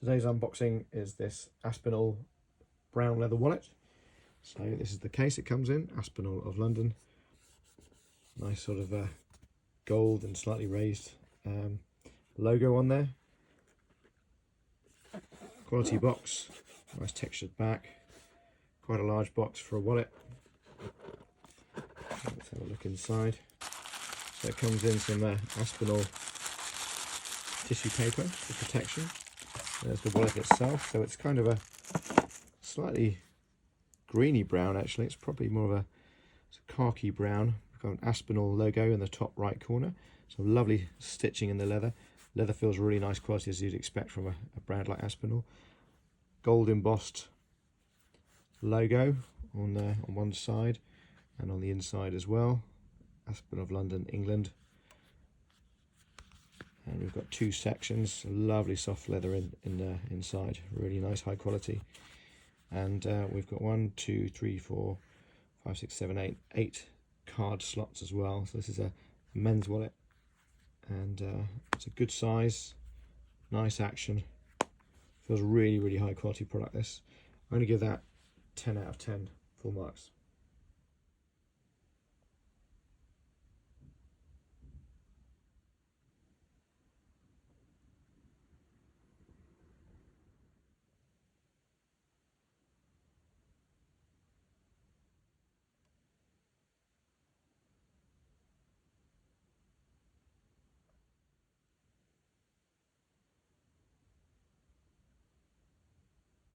Today's unboxing is this Aspinal brown leather wallet. So this is the case it comes in, Aspinal of London. Nice sort of gold and slightly raised logo on there. Quality box, nice textured back. Quite a large box for a wallet. Let's have a look inside. So it comes in some Aspinal tissue paper for protection. There's the wallet itself, so it's kind of a slightly greeny brown actually. It's probably more of a khaki brown. We've got an Aspinal logo in the top right corner. Some lovely stitching in the leather. Leather feels really nice quality, as you'd expect from a brand like Aspinal. Gold embossed logo on one side and on the inside as well. Aspinal of London, England. And we've got two sections, lovely soft leather inside, really nice high quality. And we've got 1, 2, 3, 4, 5, 6, 7, 8 card slots as well. So this is a men's wallet, and it's a good size, nice action. Feels really high quality product. This I'm going to give that 10 out of 10 full marks.